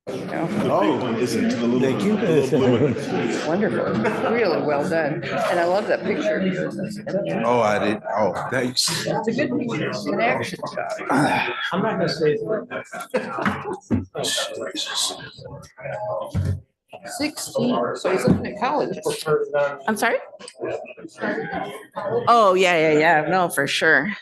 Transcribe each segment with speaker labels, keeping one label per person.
Speaker 1: Oh, is it to the little?
Speaker 2: Thank you.
Speaker 3: Wonderful. Really well done. And I love that picture of you in this.
Speaker 1: Oh, I did. Oh, thanks.
Speaker 3: It's a good picture. It's an action shot.
Speaker 2: I'm not gonna say.
Speaker 3: 16. So he's looking at college.
Speaker 4: I'm sorry? Oh, yeah. No, for sure.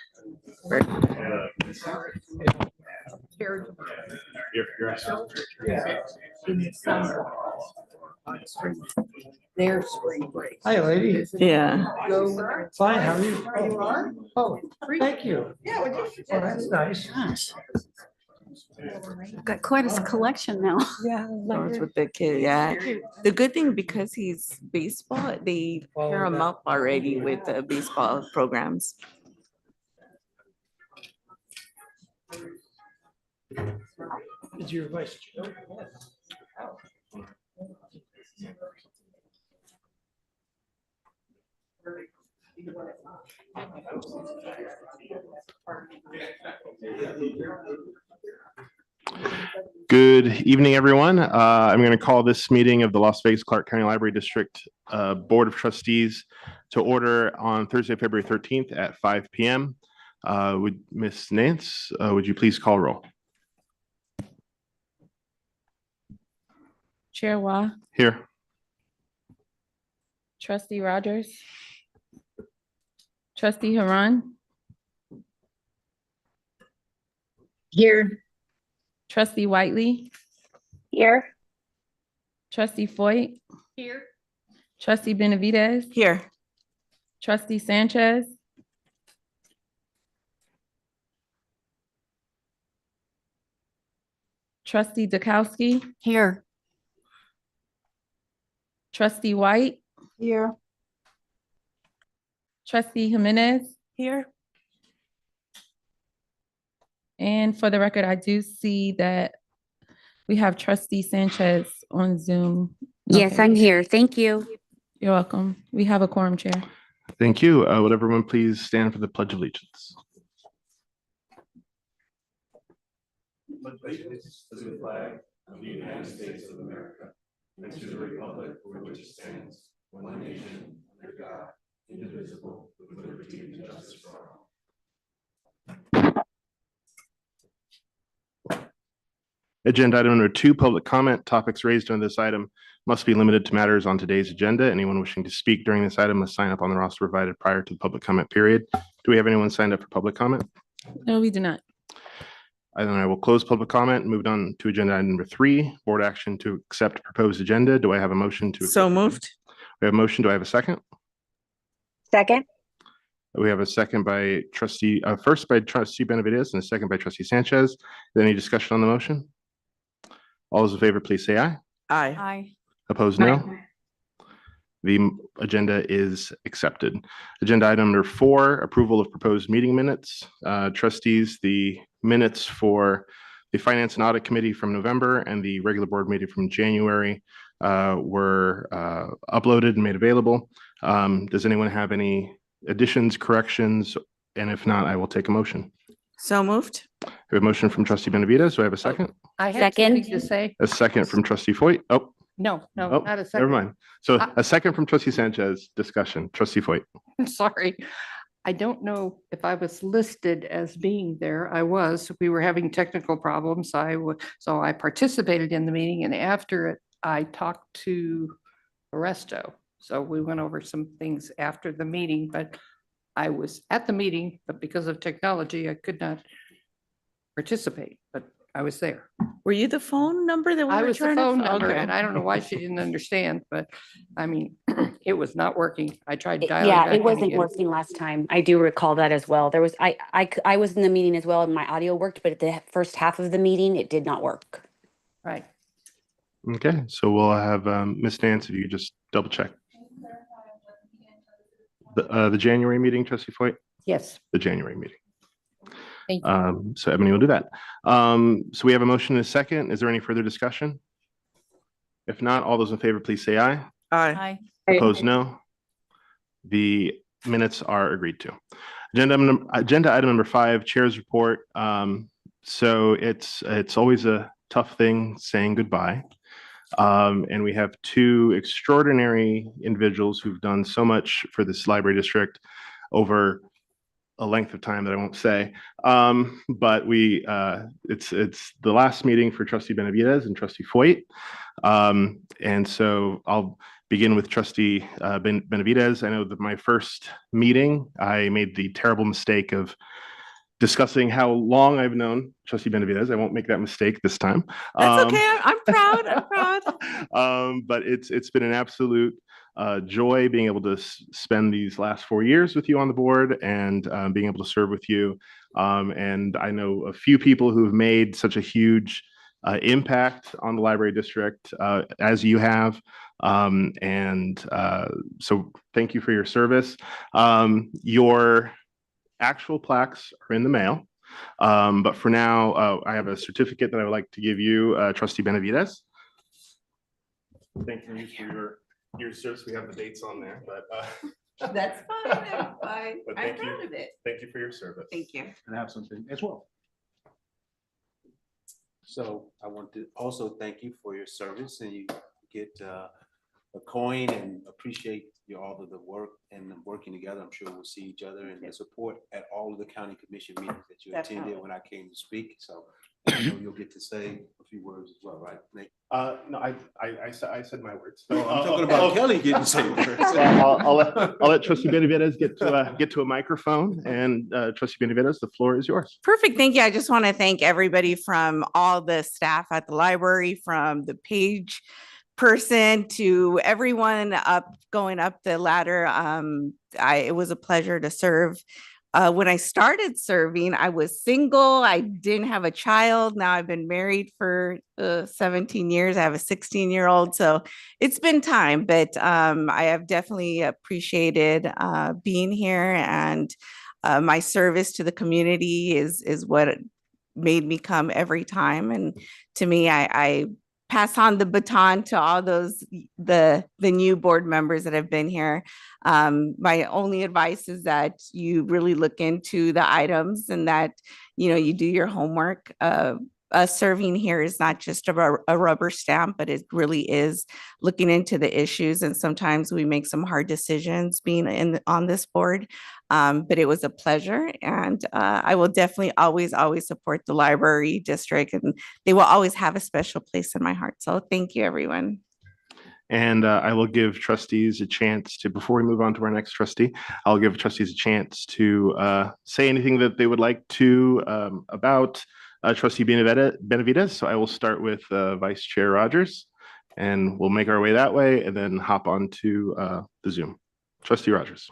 Speaker 3: In the summer. Their spring break.
Speaker 2: Hi, lady.
Speaker 4: Yeah.
Speaker 3: Go.
Speaker 2: Fine, how are you?
Speaker 3: You are?
Speaker 2: Oh, thank you.
Speaker 3: Yeah, well, you should.
Speaker 2: Oh, that's nice.
Speaker 5: Got quite a collection now.
Speaker 4: Yeah, those with the kid. Yeah. The good thing because he's baseball, they pair him up already with the baseball programs.
Speaker 2: Is your vice chair?
Speaker 6: Good evening, everyone. I'm going to call this meeting of the Las Vegas Clark County Library District Board of Trustees to order on Thursday, February 13th at 5 p.m. Would Ms. Nance, would you please call roll?
Speaker 7: Chair Wah,
Speaker 6: Here.
Speaker 7: Trustee Rogers, Trustee Haran,
Speaker 5: Here.
Speaker 7: Trustee Whiteley,
Speaker 5: Here.
Speaker 7: Trustee Foyt,
Speaker 5: Here.
Speaker 7: Trustee Benavidez,
Speaker 4: Here.
Speaker 7: Trustee Sanchez, Trustee Dukowski,
Speaker 5: Here.
Speaker 7: Trustee White,
Speaker 5: Here.
Speaker 7: Trustee Jimenez,
Speaker 4: Here.
Speaker 7: and for the record, I do see that we have Trustee Sanchez on Zoom.
Speaker 5: Yes,
Speaker 7: Okay.
Speaker 5: I'm here. Thank you.
Speaker 7: You're welcome. We have a quorum, Chair.
Speaker 6: Thank you. Would everyone please stand for the Pledge of Allegiance?
Speaker 8: Allegiance to the flag of the United States of America and to the republic for which it stands, one nation, under God, indivisible, with liberty and justice for all.
Speaker 6: Agenda item number 2, public comment. Topics raised on this item must be limited to matters on today's agenda. Anyone wishing to speak during this item must sign up on the roster provided prior to the public comment period. Do we have anyone signed up for public comment?
Speaker 7: No, we do not.
Speaker 6: Then I will close public comment and move on to agenda item number 3, board action to accept proposed agenda. Do I have a motion to?
Speaker 4: So moved.
Speaker 6: We have a motion. Do I have a second?
Speaker 5: Second.
Speaker 6: We have a second by trustee, first by trustee Benavidez and a second by trustee Sanchez. Is there any discussion on the motion? All those in favor, please say aye.
Speaker 4: Aye.
Speaker 5: Aye.
Speaker 6: Opposed, no. The agenda is accepted. Agenda item number 4, approval of proposed meeting minutes. Trustees, the minutes for the Finance and Audit Committee from November and the regular board meeting from January were uploaded and made available. Does anyone have any additions, corrections? And if not, I will take a motion.
Speaker 4: So moved.
Speaker 6: We have a motion from trustee Benavidez. Do I have a second?
Speaker 3: I have
Speaker 5: Second.
Speaker 3: something to say.
Speaker 6: A second from trustee Foyt. Oh,
Speaker 3: No,
Speaker 6: oh,
Speaker 3: not a second.
Speaker 6: never mind. So
Speaker 3: I-
Speaker 6: a second from trustee Sanchez. Discussion. Trustee Foyt.
Speaker 3: I'm sorry. I don't know if I was listed as being there. I was. We were having technical problems. So I participated in the meeting, and after it, I talked to Oresto. So we went over some things after the meeting, but I was at the meeting, but because of technology, I could not participate, but I was there.
Speaker 4: Were you the phone number that we
Speaker 3: I
Speaker 4: were
Speaker 3: was the
Speaker 4: trying to?
Speaker 3: phone number,
Speaker 4: Okay.
Speaker 3: and I don't know why she didn't understand, but I mean, it was not working. I tried dialing
Speaker 9: Yeah,
Speaker 3: back
Speaker 9: it
Speaker 3: in
Speaker 9: wasn't
Speaker 3: again.
Speaker 9: working last time. I do recall that as well. There was, I was in the meeting as well and my audio worked, but at the first half of the meeting, it did not work.
Speaker 3: Right.
Speaker 6: Okay, so we'll have Ms. Nance, if you could just double check. The January meeting, trustee Foyt?
Speaker 3: Yes.
Speaker 6: The January meeting.
Speaker 3: Thank you.
Speaker 6: So Ebony will do that. So we have a motion and a second. Is there any further discussion? If not, all those in favor, please say aye.
Speaker 4: Aye.
Speaker 6: Opposed, no. The minutes are agreed to. Agenda item number 5, chair's report. So it's always a tough thing saying goodbye. And we have two extraordinary individuals who've done so much for this library district over a length of time that I won't say. But it's the last meeting for Trustee Benavides and Trustee Foyt. And so I'll begin with Trustee Benavides. I know that my first meeting, I made the terrible mistake of discussing how long I've known Trustee Benavides. I won't make that mistake this time.
Speaker 4: That's okay. I'm proud. I'm proud.
Speaker 6: But it's been an absolute joy being able to spend these last 4 years with you on the board and being able to serve with you. And I know a few people who have made such a huge impact on the library district as you have. So thank you for your service. Your actual plaques are in the mail. But for now, I have a certificate that I would like to give you, Trustee Benavides. Thank you for your service. We have the dates on there, but
Speaker 4: That's fine. I'm fine.
Speaker 6: But
Speaker 4: I'm
Speaker 6: thank you.
Speaker 4: proud of it.
Speaker 6: Thank you for your service.
Speaker 4: Thank you.
Speaker 1: And I have something as well.
Speaker 8: So I want to also thank you for your service, and you get a coin, and appreciate all of the work and working together. I'm sure we'll see each other and the support at all of the county commission meetings that you attended when I came to speak. So I know you'll get to say a few words as well, right, Nate?
Speaker 6: No, I said my words.
Speaker 8: No, I'm talking about Kelly getting to say words.
Speaker 6: I'll let Trustee Benavides get to a microphone, and Trustee Benavides, the floor is yours.
Speaker 4: Perfect. Thank you. I just want to thank everybody from all the staff at the library, from the page person to everyone going up the ladder. It was a pleasure to serve. When I started serving, I was single. I didn't have a child. Now I've been married for 17 years. I have a 16-year-old. So it's been time, but I have definitely appreciated being here, and my service to the community is what made me come every time. And to me, I pass on the baton to all those, the new board members that have been here. My only advice is that you really look into the items, and that, you do your homework. Us serving here is not just a rubber stamp, but it really is looking into the issues. And sometimes we make some hard decisions being on this board. But it was a pleasure, and I will definitely always support the library district, and they will always have a special place in my heart. So thank you, everyone.
Speaker 6: And I will give trustees a chance to, before we move on to our next trustee, I'll give trustees a chance to say anything that they would like to about Trustee Benavides. So I will start with Vice Chair Rogers, and we'll make our way that way and then hop on to the Zoom. Trustee Rogers.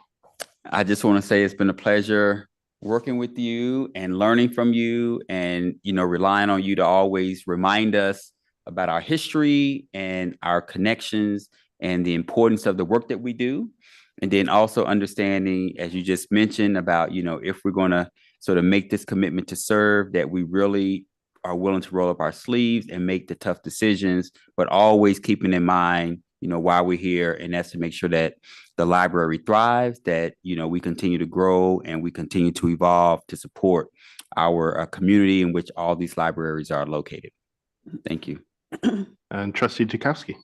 Speaker 10: I just want to say it's been a pleasure working with you and learning from you, and, relying on you to always remind us about our history and our connections and the importance of the work that we do. And then also understanding, as you just mentioned, about, if we're going to sort of make this commitment to serve, that we really are willing to roll up our sleeves and make the tough decisions, but always keeping in mind, why we're here. And that's to make sure that the library thrives, that, we continue to grow and we continue to evolve to support our community in which all these libraries are located. Thank you.
Speaker 6: And Trustee Tchaikovsky.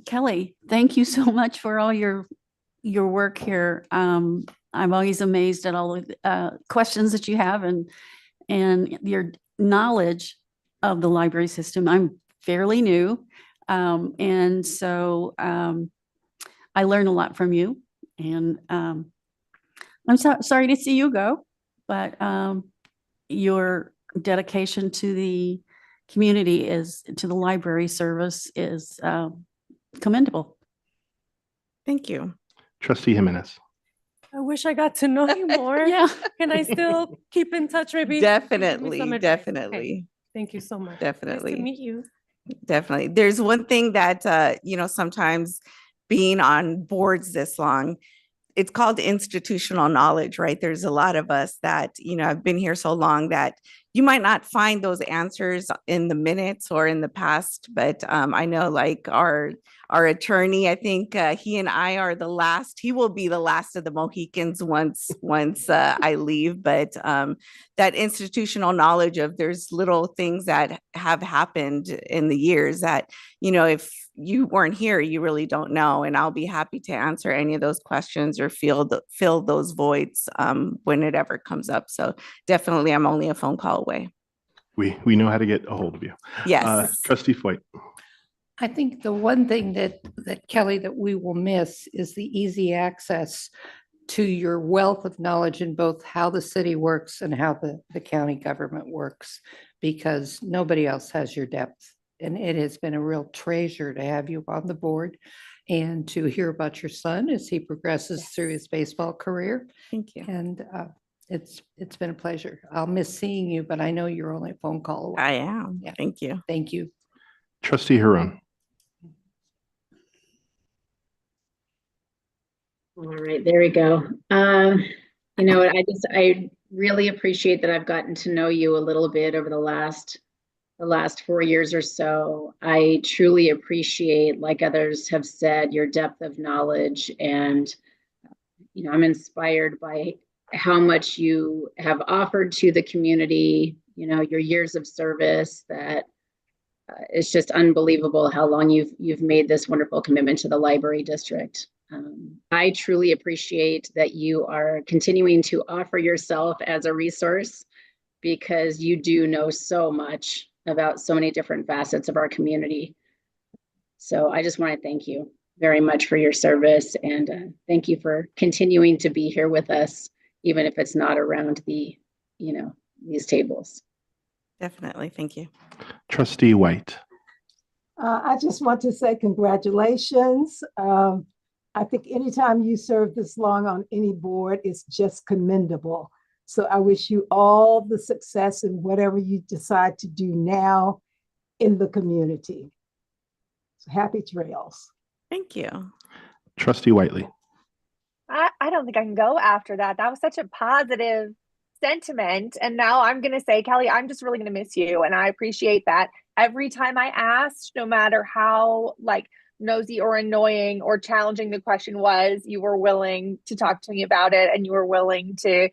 Speaker 11: Kelly, thank you so much for all your work here. I'm always amazed at all the questions that you have, and your knowledge of the library system. I'm fairly new, and so I learn a lot from you. And I'm sorry to see you go, but your dedication to the community to the library service is commendable.
Speaker 4: Thank you.
Speaker 6: Trustee Jimenez.
Speaker 12: I wish I got to know you more.
Speaker 11: Yeah.
Speaker 12: Can I still keep in touch? Maybe
Speaker 4: Definitely.
Speaker 12: Okay. Thank you so much.
Speaker 4: Definitely.
Speaker 12: Nice to meet you.
Speaker 4: Definitely. There's one thing that, sometimes being on boards this long, it's called institutional knowledge, right? There's a lot of us that, have been here so long that you might not find those answers in the minutes or in the past, but I know like our attorney, I think he and I are the last, he will be the last of the Mohicans once I leave, but that institutional knowledge of there's little things that have happened in the years that, you know, if you weren't here, you really don't know. And I'll be happy to answer any of those questions or fill those voids when it ever comes up. So definitely, I'm only a phone call away.
Speaker 6: We know how to get a hold of you.
Speaker 4: Yes.
Speaker 6: Trustee Foyt.
Speaker 3: I think the one thing that Kelly, that we will miss is the easy access to your wealth of knowledge in both how the city works and how the county government works, because nobody else has your depth. And it has been a real treasure to have you on the board and to hear about your son as he progresses through his baseball career.
Speaker 4: Thank you.
Speaker 3: And it's been a pleasure. I'll miss seeing you, but I know you're only a phone call away.
Speaker 4: I am.
Speaker 3: Yeah.
Speaker 4: Thank you.
Speaker 3: Thank you.
Speaker 6: Trustee Huron.
Speaker 13: All right, there we go. You know, I really appreciate that I've gotten to know you a little bit over the last 4 years or so. I truly appreciate, like others have said, your depth of knowledge, and you know, I'm inspired by how much you have offered to the community. You know, your years of service. That it's just unbelievable how long you've made this wonderful commitment to the library district. I truly appreciate that you are continuing to offer yourself as a resource, because you do know so much about so many different facets of our community. So I just want to thank you very much for your service, and thank you for continuing to be here with us, even if it's not around these tables.
Speaker 4: Definitely. Thank you.
Speaker 6: Trustee White.
Speaker 2: I just want to say congratulations. I think anytime you serve this long on any board, it's just commendable. So I wish you all the success in whatever you decide to do now in the community. So happy trails.
Speaker 4: Thank you.
Speaker 6: Trustee Whiteley.
Speaker 5: I don't think I can go after that. That was such a positive sentiment. And now I'm going to say, Kelly, I'm just really going to miss you. And I appreciate that. Every time I asked, no matter how nosy or annoying or challenging the question was, you were willing to talk to me about it, and you were willing to,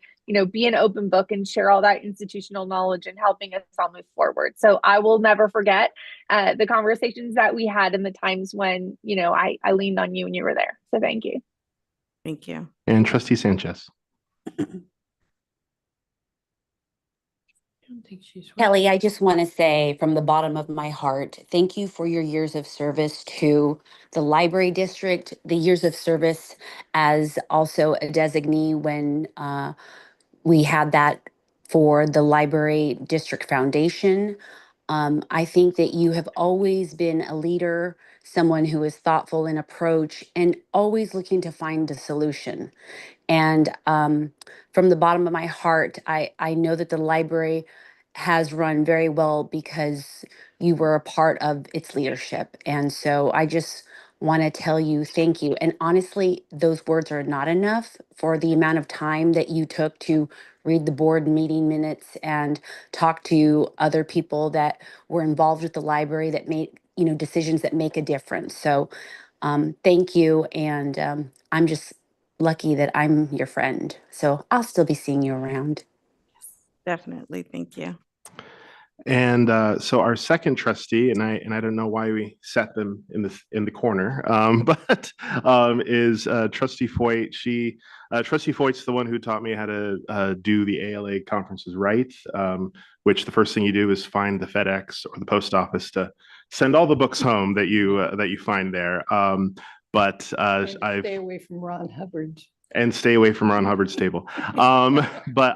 Speaker 5: be an open book and share all that institutional knowledge and helping us all move forward. So I will never forget the conversations that we had and the times when, I leaned on you and you were there. So thank you.
Speaker 4: Thank you.
Speaker 6: And Trustee Sanchez.
Speaker 9: Kelly, I just want to say from the bottom of my heart, thank you for your years of service to the library district, the years of service as also a designee when we had that for the Library District Foundation. I think that you have always been a leader, someone who is thoughtful in approach and always looking to find a solution. And from the bottom of my heart, I know that the library has run very well because you were a part of its leadership. And so I just want to tell you thank you. And honestly, those words are not enough for the amount of time that you took to read the board meeting minutes and talk to other people that were involved with the library that made, decisions that make a difference. So thank you. And I'm just lucky that I'm your friend. So I'll still be seeing you around.
Speaker 4: Definitely. Thank you.
Speaker 6: And so our second trustee, and I don't know why we set them in the corner, but is Trustee Foyt. Trustee Foyt's the one who taught me how to do the ALA conferences right, which the first thing you do is find the FedEx or the post office to send all the books home that you find there. But I've
Speaker 3: stay away from Ron Hubbard.
Speaker 6: And stay away from Ron Hubbard's table. But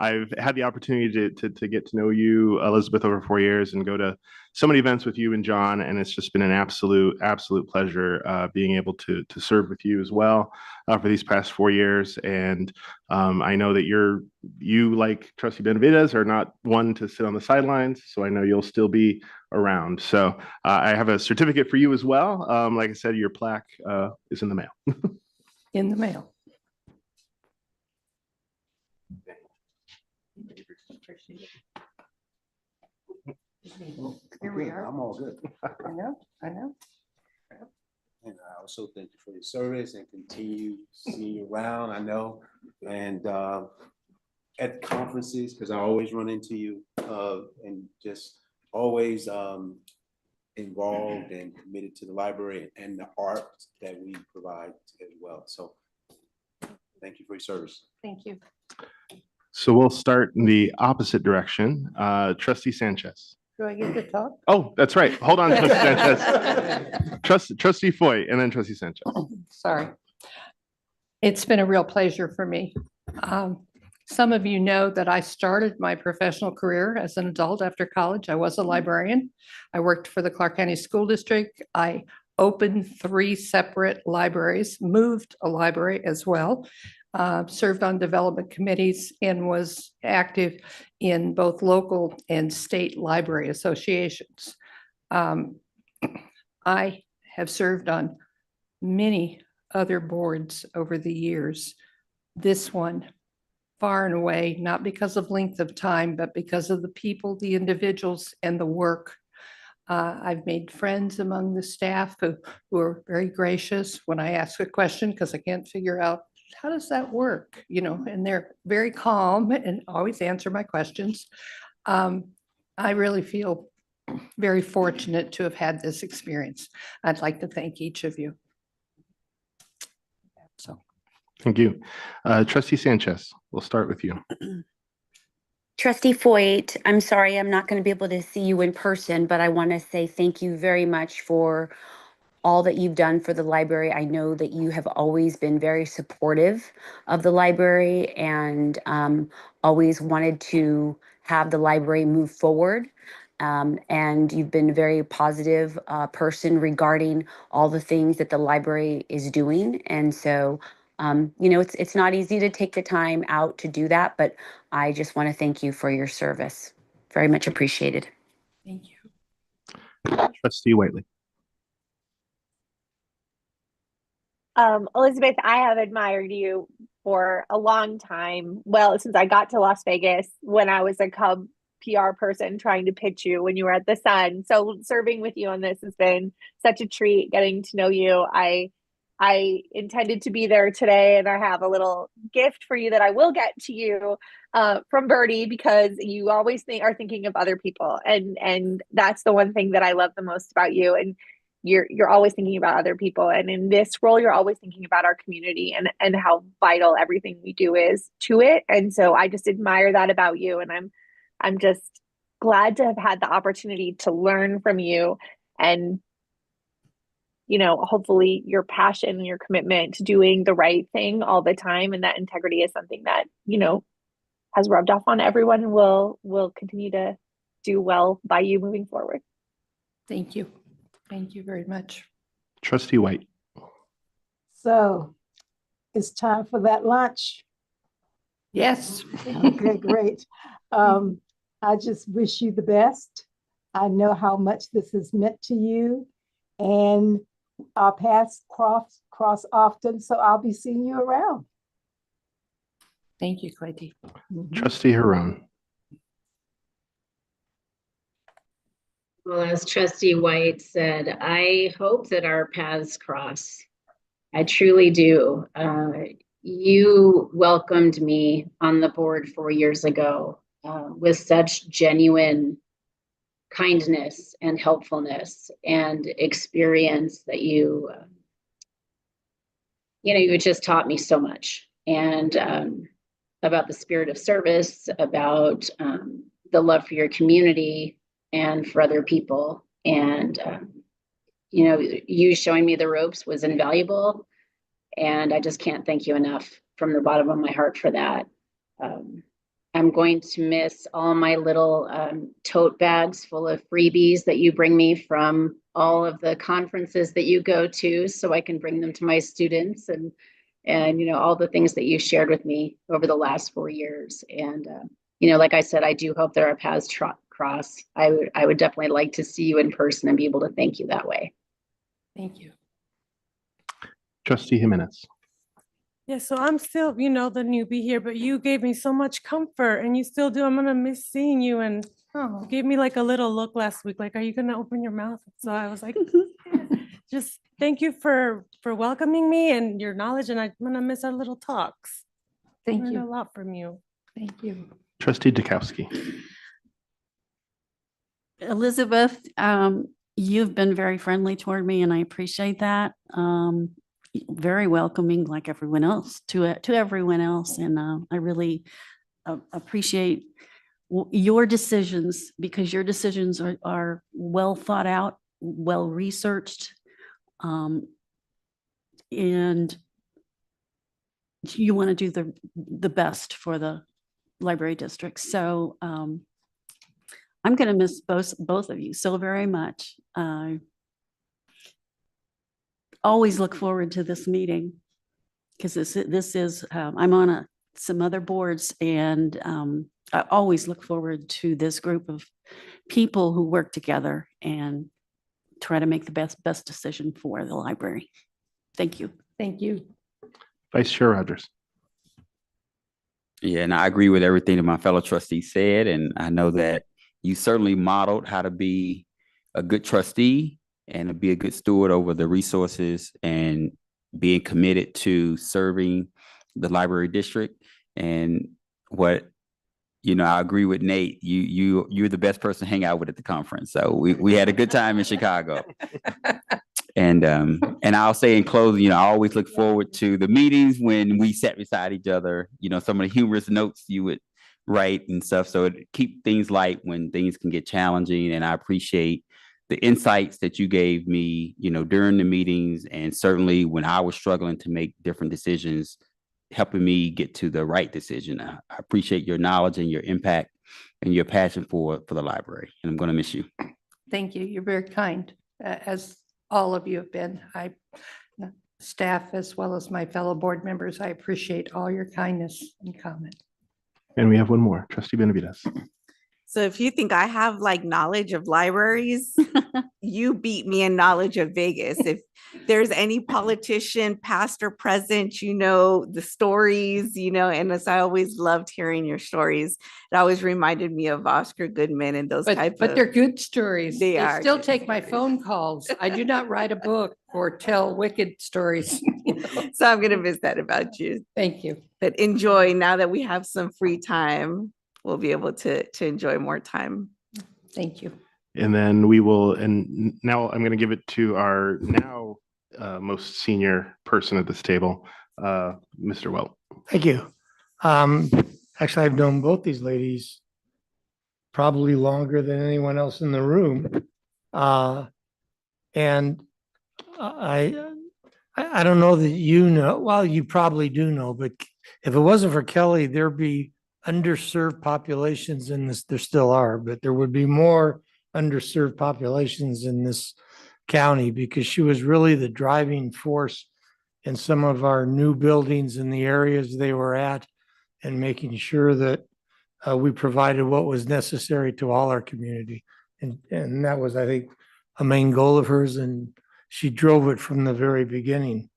Speaker 6: I've had the opportunity to get to know you, Elizabeth, over 4 years and go to so many events with you and John. And it's just been an absolute pleasure being able to serve with you as well for these past 4 years. And I know that you, like Trustee Benavides, are not one to sit on the sidelines. So I know you'll still be around. So I have a certificate for you as well. Like I said, your plaque is in the mail.
Speaker 3: In the mail. Appreciate it. Here we are.
Speaker 8: I'm all good.
Speaker 3: I know, I know.
Speaker 8: And I also thank you for your service and continue seeing you around, I know. And at conferences, because I always run into you and just always involved and committed to the library and the art that we provide as well. So thank you for your service.
Speaker 3: Thank you.
Speaker 6: So we'll start in the opposite direction. Trustee Sanchez.
Speaker 3: Do I get to talk?
Speaker 6: Oh, that's right. Hold on, Trustee Sanchez. Trustee Foy, and then Trustee Sanchez.
Speaker 3: Sorry. It's been a real pleasure for me. Some of you know that I started my professional career as an adult after college. I was a librarian. I worked for the Clark County School District. I opened 3 separate libraries, moved a library as well, served on development committees, and was active in both local and state library associations. I have served on many other boards over the years. This one, far and away, not because of length of time, but because of the people, the individuals, and the work. I've made friends among the staff who are very gracious when I ask a question because I can't figure out how does that work, you know, and they're very calm and always answer my questions. I really feel very fortunate to have had this experience. I'd like to thank each of you. So.
Speaker 6: Thank you. Trustee Sanchez, we'll start with you.
Speaker 9: Trustee Foyt, I'm sorry I'm not going to be able to see you in person, but I want to say thank you very much for all that you've done for the library. I know that you have always been very supportive of the library and always wanted to have the library move forward. And you've been a very positive person regarding all the things that the library is doing. And so, you know, it's not easy to take the time out to do that, but I just want to thank you for your service. Very much appreciated.
Speaker 3: Thank you.
Speaker 6: Trustee Whiteley.
Speaker 5: Elizabeth, I have admired you for a long time. Well, since I got to Las Vegas when I was a Cub PR person trying to pitch you when you were at the Sun. So serving with you on this has been such a treat, getting to know you. I intended to be there today, and I have a little gift for you that I will get to you from Birdie, because you always are thinking of other people, and that's the one thing that I love the most about you. And you're always thinking about other people, and in this role, you're always thinking about our community and how vital everything we do is to it. And so I just admire that about you, and I'm just glad to have had the opportunity to learn from you, and you know, hopefully your passion and your commitment to doing the right thing all the time, and that integrity is something that, you know, has rubbed off on everyone and will continue to do well by you moving forward.
Speaker 3: Thank you. Thank you very much.
Speaker 6: Trustee White.
Speaker 2: So it's time for that lunch.
Speaker 3: Yes.
Speaker 2: Okay, great. I just wish you the best. I know how much this has meant to you, and our paths cross often, so I'll be seeing you around.
Speaker 3: Thank you, Clayton.
Speaker 6: Trustee Huron.
Speaker 13: Well, as Trustee White said, I hope that our paths cross. I truly do. You welcomed me on the board 4 years ago with such genuine kindness and helpfulness and experience that you just taught me so much, and about the spirit of service, about the love for your community and for other people. And you showing me the ropes was invaluable, and I just can't thank you enough from the bottom of my heart for that. I'm going to miss all my little tote bags full of freebies that you bring me from all of the conferences that you go to, so I can bring them to my students, and all the things that you shared with me over the last 4 years. And like I said, I do hope that our paths cross. I would definitely like to see you in person and be able to thank you that way.
Speaker 3: Thank you.
Speaker 6: Trustee Jimenez.
Speaker 12: Yeah, so I'm still, the newbie here, but you gave me so much comfort and you still do. I'm gonna miss seeing you and you gave me like a little look last week, like, are you gonna open your mouth? So I was like, just thank you for welcoming me and your knowledge, and I'm gonna miss our little talks.
Speaker 3: Thank
Speaker 12: Learned a
Speaker 3: you.
Speaker 12: lot from you.
Speaker 3: Thank you.
Speaker 6: Trustee Dukowski.
Speaker 11: Elizabeth, you've been very friendly toward me and I appreciate that. Very welcoming like everyone else to everyone else. And I really appreciate your decisions, because your decisions are well thought out, well researched. And you want to do the best for the library district. So I'm going to miss both of you so very much. Always look forward to this meeting, because this is I'm on some other boards, and I always look forward to this group of people who work together and try to make the best decision for the library. Thank you.
Speaker 3: Thank you.
Speaker 6: Vice Chair Rogers.
Speaker 10: Yeah, and I agree with everything that my fellow trustees said, and I know that you certainly modeled how to be a good trustee and to be a good steward over the resources and being committed to serving the library district. And what, I agree with Nate, you're the best person to hang out with at the conference. So we had a good time in Chicago. And I'll say in closing, I always look forward to the meetings when we sat beside each other, some of the humorous notes you would write and stuff. So it keep things light when things can get challenging. And I appreciate the insights that you gave me, during the meetings, and certainly when I was struggling to make different decisions, helping me get to the right decision. I appreciate your knowledge and your impact and your passion for the library. And I'm going to miss you.
Speaker 3: Thank you. You're very kind, as all of you have been. Staff, as well as my fellow board members, I appreciate all your kindness and comment.
Speaker 6: And we have one more, Trustee Benavides.
Speaker 4: So if you think I have like knowledge of libraries, you beat me in knowledge of Vegas. If there's any politician, past or present, the stories, and as I always loved hearing your stories. It always reminded me of Oscar Goodman and those
Speaker 3: But they're good stories.
Speaker 4: They are
Speaker 3: still
Speaker 4: good
Speaker 3: take my
Speaker 4: stories.
Speaker 3: phone calls. I do not write a book or tell wicked stories.
Speaker 4: So I'm going to miss that about you.
Speaker 3: Thank you.
Speaker 4: But enjoy, now that we have some free time, we'll be able to enjoy more time.
Speaker 3: Thank you.
Speaker 6: And then now I'm going to give it to our now most senior person at this table, Mr. Welt.
Speaker 14: Thank you. Actually, I've known both these ladies probably longer than anyone else in the room. And I don't know that well, you probably do know, but if it wasn't for Kelly, there'd be underserved populations in this. There still are, but there would be more underserved populations in this county, because she was really the driving force in some of our new buildings in the areas they were at, and making sure that we provided what was necessary to all our community. And that was, I think, a main goal of hers, and she drove it from the very beginning.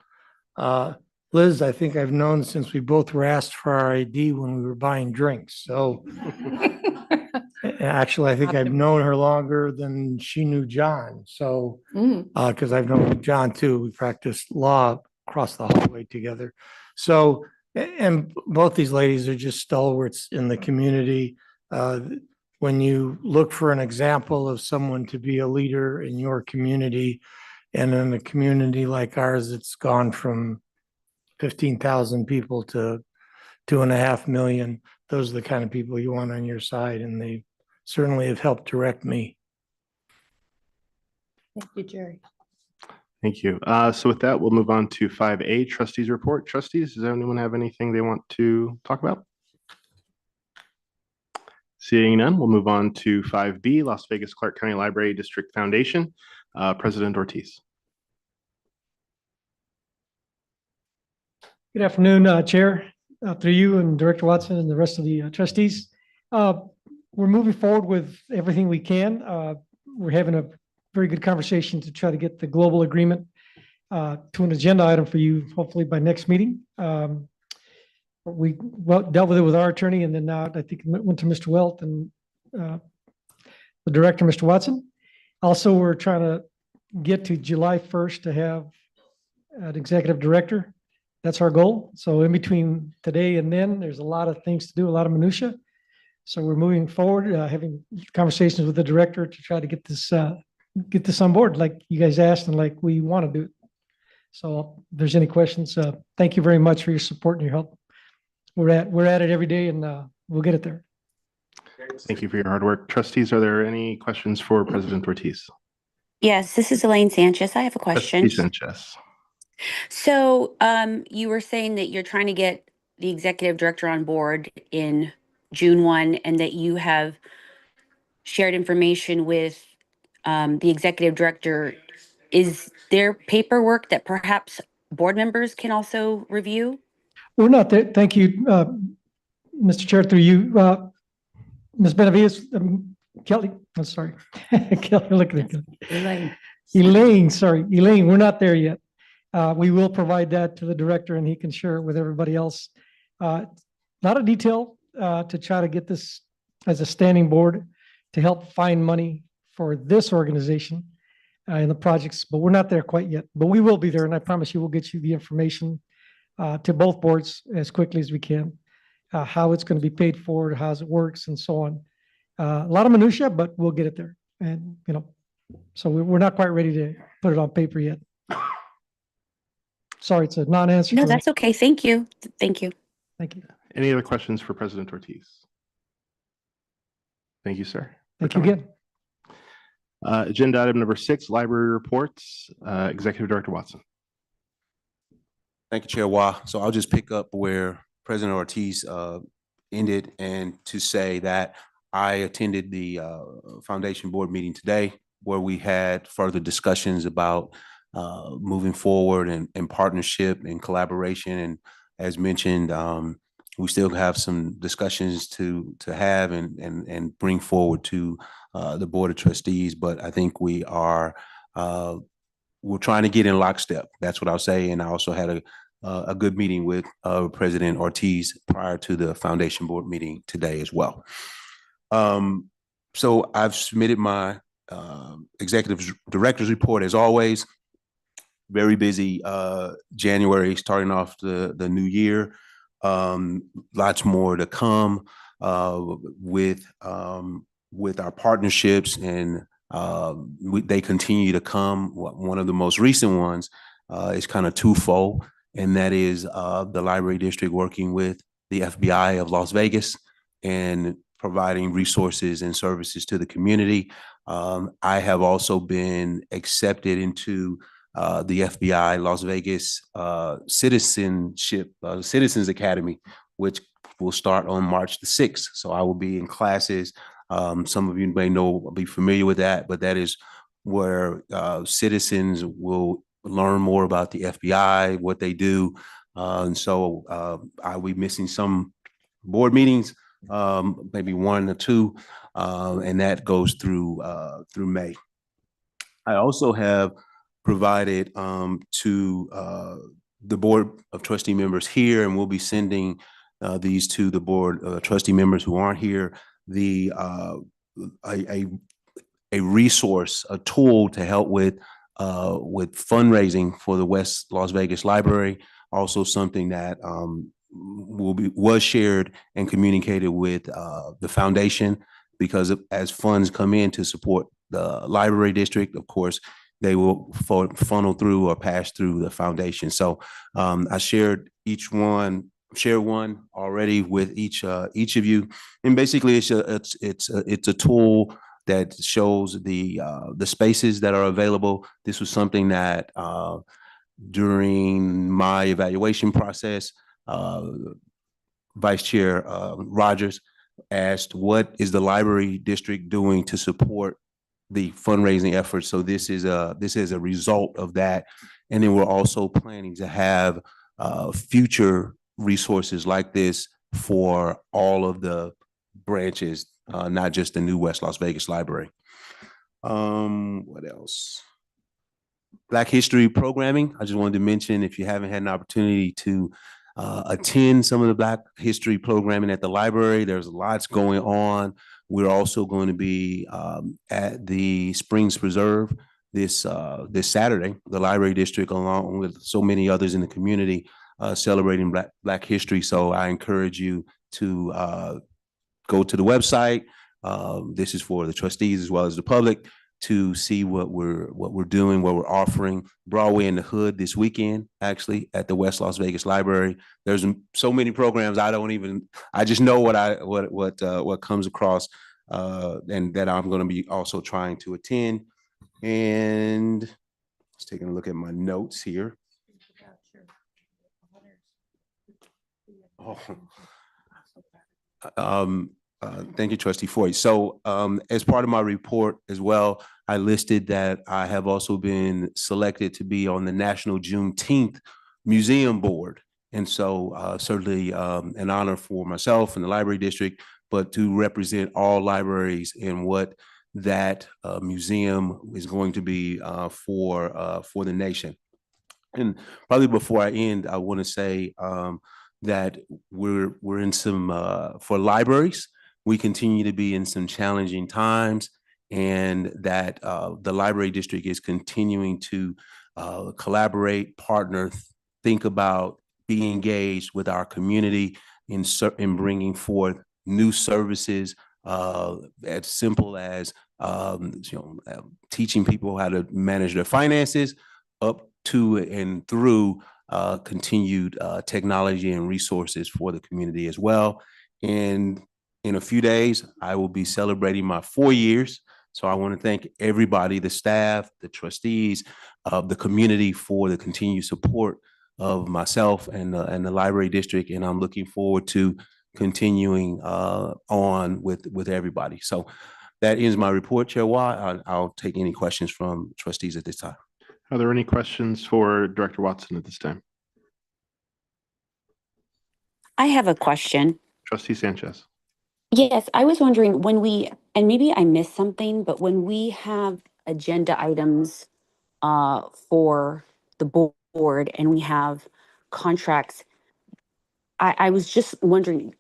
Speaker 14: Liz, I think I've known since we both were asked for our ID when we were buying drinks. So actually, I think I've known her longer than she knew John. So, because I've known John too. We practiced law across the hallway together. So, and both these ladies are just stalwarts in the community. When you look for an example of someone to be a leader in your community, and in a community like ours, it's gone from 15,000 people to 2.5 million. Those are the kind of people you want on your side, and they certainly have helped direct me.
Speaker 3: Thank you, Jerry.
Speaker 6: Thank you. So with that, we'll move on to 5A, Trustees Report. Trustees, does anyone have anything they want to talk about? Seeing none, we'll move on to 5B, Las Vegas Clark County Library District Foundation. President Ortiz.
Speaker 15: Good afternoon, Chair, through you and Director Watson and the rest of the trustees. We're moving forward with everything we can. We're having a very good conversation to try to get the global agreement to an agenda item for you, hopefully by next meeting. We dealt with it with our attorney, and then now I think it went to Mr. Welt and the director, Mr. Watson. Also, we're trying to get to July 1st to have an executive director. That's our goal. So in between today and then, there's a lot of things to do, a lot of minutia. So we're moving forward, having conversations with the director to try to get this on board, like you guys asked and like we want to do it. So if there's any questions, thank you very much for your support and your help. We're at it every day, and we'll get it there.
Speaker 6: Thank you for your hard work. Trustees, are there any questions for President Ortiz?
Speaker 9: Yes, this is Elaine Sanchez. I have a question.
Speaker 6: Trustee Sanchez.
Speaker 9: So you were saying that you're trying to get the executive director on board in June 1, and that you have shared information with the executive director. Is there paperwork that perhaps board members can also review?
Speaker 15: We're not there. Thank you, Mr. Chair, through you. Ms. Benavides, Kelly, I'm sorry. Kelly, look at it. Elaine, sorry. Elaine, we're not there yet. We will provide that to the director, and he can share it with everybody else. Not a detail to try to get this as a standing board to help find money for this organization in the projects, but we're not there quite yet. But we will be there, and I promise you we'll get you the information to both boards as quickly as we can, how it's going to be paid for, how it works, and so on. A lot of minutia, but we'll get it there. And, so we're not quite ready to put it on paper yet. Sorry, it's a non-answer.
Speaker 9: No, that's okay. Thank you. Thank you.
Speaker 15: Thank you.
Speaker 6: Any other questions for President Ortiz? Thank you, sir.
Speaker 15: Thank you again.
Speaker 6: Agenda item number 6, library reports. Executive Director Watson.
Speaker 8: Thank you, Chair Wah. So I'll just pick up where President Ortiz ended, and to say that I attended the foundation board meeting today, where we had further discussions about moving forward and partnership and collaboration. And as mentioned, we still have some discussions to have and bring forward to the Board of Trustees. But I think we're trying to get in lockstep. That's what I'll say. And I also had a good meeting with President Ortiz prior to the foundation board meeting today as well. So I've submitted my executive director's report as always. Very busy January, starting off the new year. Lots more to come with our partnerships, and they continue to come. One of the most recent ones is kind of twofold, and that is the library district working with the FBI of Las Vegas and providing resources and services to the community. I have also been accepted into the FBI Las Vegas Citizens Academy, which will start on March the 6th. So I will be in classes. Some of you may be familiar with that, but that is where citizens will learn more about the FBI, what they do. And so I will be missing some board meetings, maybe 1 or 2, and that goes through May. I also have provided to the Board of Trustee members here, and we'll be sending these to the Board Trustee members who aren't here, a resource, a tool to help with fundraising for the West Las Vegas Library. Also something that was shared and communicated with the foundation, because as funds come in to support the library district, of course, they will funnel through or pass through the foundation. So I shared one already with each of you, and basically it's a tool that shows the spaces that are available. This was something that during my evaluation process, Vice Chair Rogers asked, what is the library district doing to support the fundraising efforts? So this is a result of that. And then we're also planning to have future resources like this for all of the branches, not just the new West Las Vegas Library. What else? Black History programming. I just wanted to mention, if you haven't had an opportunity to attend some of the Black History programming at the library, there's lots going on. We're also going to be at the Springs Preserve this Saturday. The library district, along with so many others in the community, celebrating Black History. So I encourage you to go to the website. This is for the trustees as well as the public to see what we're doing, what we're offering. Broadway in the Hood this weekend, actually, at the West Las Vegas Library. There's so many programs I just know what comes across, and that I'm going to be also trying to attend. And just taking a look at my notes here. Thank you, Trustee Foy. So as part of my report as well, I listed that I have also been selected to be on the National Juneteenth Museum Board. And so certainly an honor for myself and the library district, but to represent all libraries in what that museum is going to be for the nation. And probably before I end, I want to say that we're in some, for libraries, we continue to be in some challenging times, and that the library district is continuing to collaborate, partner, think about, be engaged with our community in bringing forth new services, as simple as teaching people how to manage their finances, up to and through continued technology and resources for the community as well. And in a few days, I will be celebrating my 4 years. So I want to thank everybody, the staff, the trustees, the community, for the continued support of myself and the library district. And I'm looking forward to continuing on with everybody. So that ends my report, Chair Watt. I'll take any questions from trustees at this time.
Speaker 6: Are there any questions for Director Watson at this time?
Speaker 9: I have a question.
Speaker 6: Trustee Sanchez.
Speaker 9: Yes, I was wondering when and maybe I missed something, but when we have agenda items for the board and we have contracts, I was just wondering,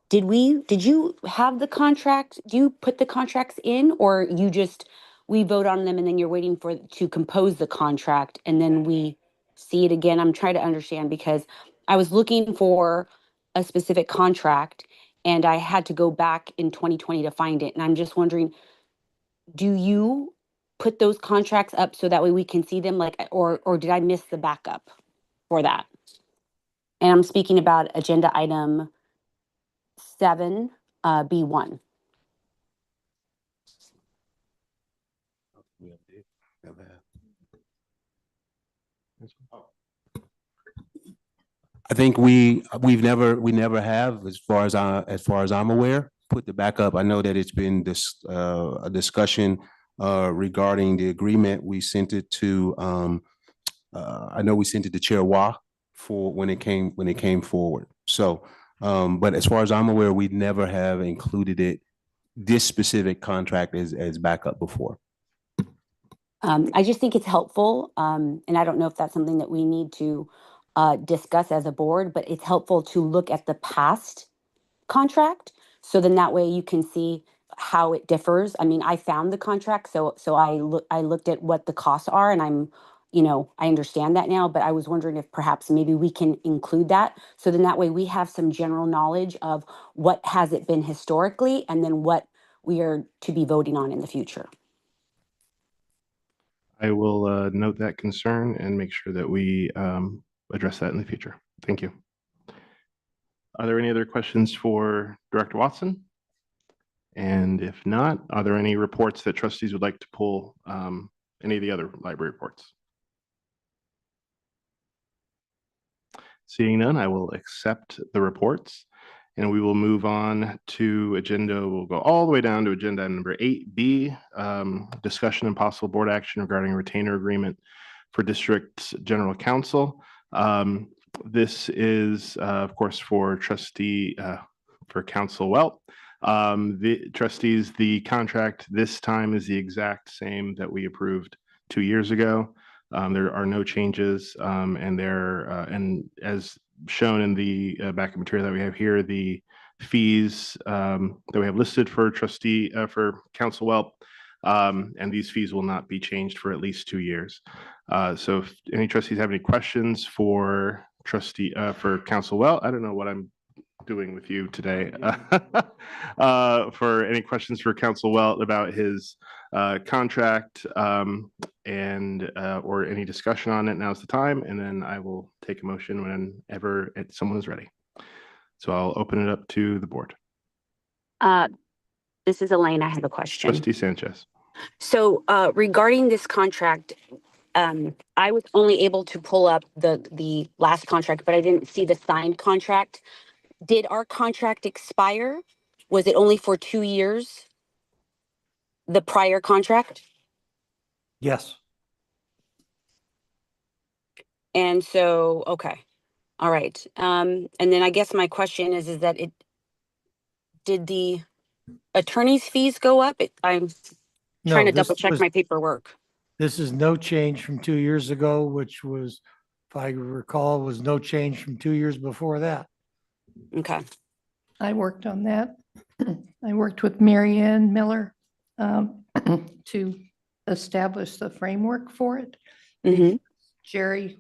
Speaker 9: did you have the contract? Do you put the contracts in, or we vote on them and then you're waiting to compose the contract and then we see it again? I'm trying to understand, because I was looking for a specific contract and I had to go back in 2020 to find it. And I'm just wondering, do you put those contracts up so that way we can see them, or did I miss the backup for that? And I'm speaking about agenda item 7, B1.
Speaker 8: I think we never have, as far as I'm aware, put the backup. I know that it's been a discussion regarding the agreement. We sent it to I know we sent it to Chair Wah for when it came forward. So but as far as I'm aware, we never have included this specific contract as backup before.
Speaker 9: I just think it's helpful, and I don't know if that's something that we need to discuss as a board, but it's helpful to look at the past contract, so then that way you can see how it differs. I mean, I found the contract, so I looked at what the costs are, and I understand that now, but I was wondering if perhaps maybe we can include that, so then that way we have some general knowledge of what has it been historically, and then what we are to be voting on in the future.
Speaker 6: I will note that concern and make sure that we address that in the future. Thank you. Are there any other questions for Director Watson? And if not, are there any reports that trustees would like to pull? Any of the other library reports? Seeing none, I will accept the reports, and we will move on to we'll go all the way down to agenda item number 8B, discussion and possible board action regarding retainer agreement for district general counsel. This is, of course, for Council Welt. The trustees, the contract this time is the exact same that we approved 2 years ago. There are no changes, and as shown in the backup material that we have here, the fees that we have listed for Council Welp, and these fees will not be changed for at least 2 years. So if any trustees have any questions for Council Welp, I don't know what I'm doing with you today. For any questions for Council Welp about his contract, and or any discussion on it, now's the time, and then I will take a motion whenever someone is ready. So I'll open it up to the board.
Speaker 9: This is Elaine. I have a question.
Speaker 6: Trustee Sanchez.
Speaker 9: So regarding this contract, I was only able to pull up the last contract, but I didn't see the signed contract. Did our contract expire? Was it only for 2 years? The prior contract?
Speaker 14: Yes.
Speaker 9: And so, okay. All right. And then I guess my question is that did the attorney's fees go up? I'm
Speaker 14: No,
Speaker 9: trying to
Speaker 14: this
Speaker 9: double check
Speaker 14: was-
Speaker 9: my paperwork.
Speaker 14: This is no change from 2 years ago, which was, if I recall, was no change from 2 years before that.
Speaker 9: Okay.
Speaker 3: I worked on that. I worked with Mary Ann Miller to establish the framework for it. Jerry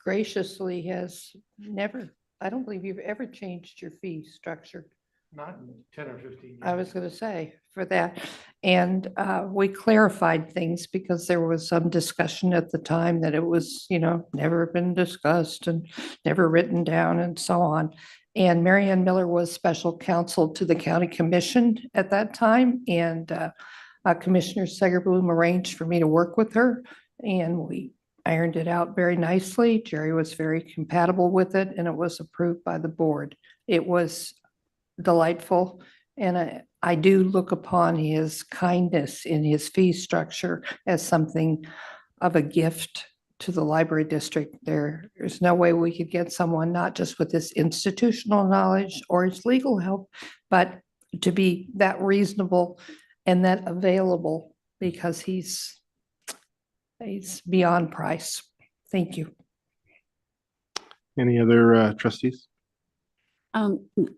Speaker 3: graciously has never, I don't believe you've ever changed your fee structure.
Speaker 14: Not in 10 or 15 years.
Speaker 3: I was going to say for that. And we clarified things because there was some discussion at the time that it was, never been discussed and never written down and so on. And Mary Ann Miller was special counsel to the county commission at that time. And Commissioner Segerbloom arranged for me to work with her, and we ironed it out very nicely. Jerry was very compatible with it, and it was approved by the board. It was delightful. And I do look upon his kindness in his fee structure as something of a gift to the library district. There's no way we could get someone not just with this institutional knowledge or his legal help, but to be that reasonable and that available, because he's beyond price. Thank you.
Speaker 6: Any other trustees?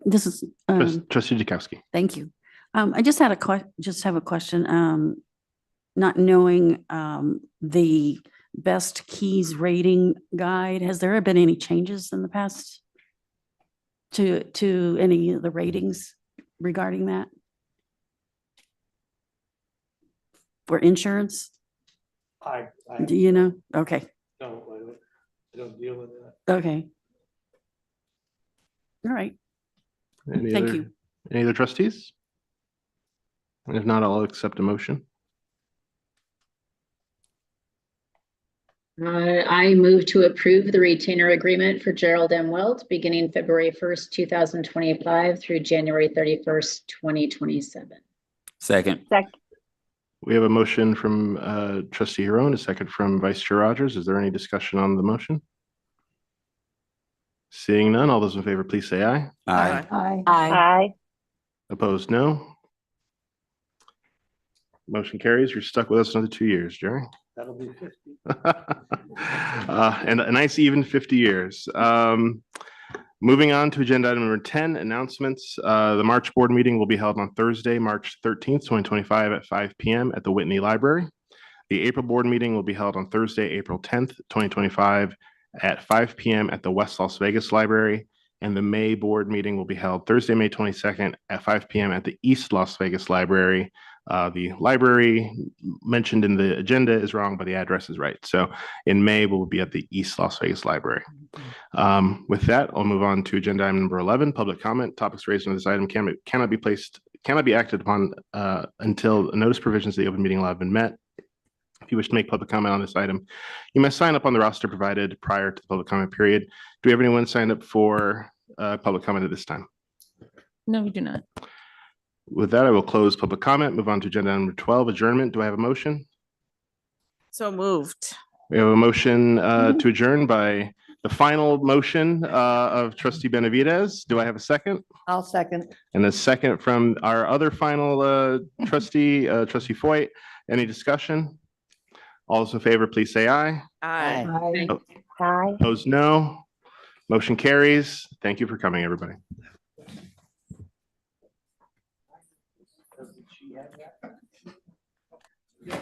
Speaker 11: This is,
Speaker 6: Trustee Jakowski.
Speaker 11: thank you. I just have a question. Not knowing the best keys rating guide, has there been any changes in the past to any of the ratings regarding that? For insurance? Do you know? Okay.
Speaker 14: No, I don't deal with that.
Speaker 11: Okay. All right. Thank you.
Speaker 6: Any other trustees? If not, I'll accept a motion.
Speaker 13: I move to approve the retainer agreement for Gerald M. Welt beginning February 1st, 2025 through January 31st, 2027.
Speaker 10: Second.
Speaker 6: We have a motion from Trustee Huron, a second from Vice Chair Rogers. Is there any discussion on the motion? Seeing none, all those in favor, please say aye.
Speaker 10: Aye.
Speaker 2: Aye.
Speaker 5: Aye.
Speaker 6: Opposed, no. Motion carries. You're stuck with us another 2 years, Jerry.
Speaker 14: That'll be 50.
Speaker 6: And a nice even 50 years. Moving on to agenda item number 10, announcements. The March board meeting will be held on Thursday, March 13th, 2025 at 5 p.m. at the Whitney Library. The April board meeting will be held on Thursday, April 10th, 2025 at 5 p.m. at the West Las Vegas Library. And the May board meeting will be held Thursday, May 22nd at 5 p.m. at the East Las Vegas Library. The library mentioned in the agenda is wrong, but the address is right. So in May, we'll be at the East Las Vegas Library. With that, I'll move on to agenda item number 11, public comment. Topics raised on this item cannot be acted upon until the notice provisions of the open meeting law have been met. If you wish to make public comment on this item, you must sign up on the roster provided prior to the public comment period. Do we have anyone signed up for public comment at this time?
Speaker 7: No, we do not.
Speaker 6: With that, I will close public comment, move on to agenda number 12, adjournment. Do I have a motion?
Speaker 4: So moved.
Speaker 6: We have a motion to adjourn by the final motion of Trustee Benavidez. Do I have a second?
Speaker 3: I'll second.
Speaker 6: And a second from our other final trustee, Trustee Foyt. Any discussion? All those in favor, please say aye.
Speaker 4: Aye.
Speaker 2: Aye.
Speaker 5: Hi.
Speaker 6: Opposed, no. Motion carries. Thank you for coming, everybody.
Speaker 14: Yeah.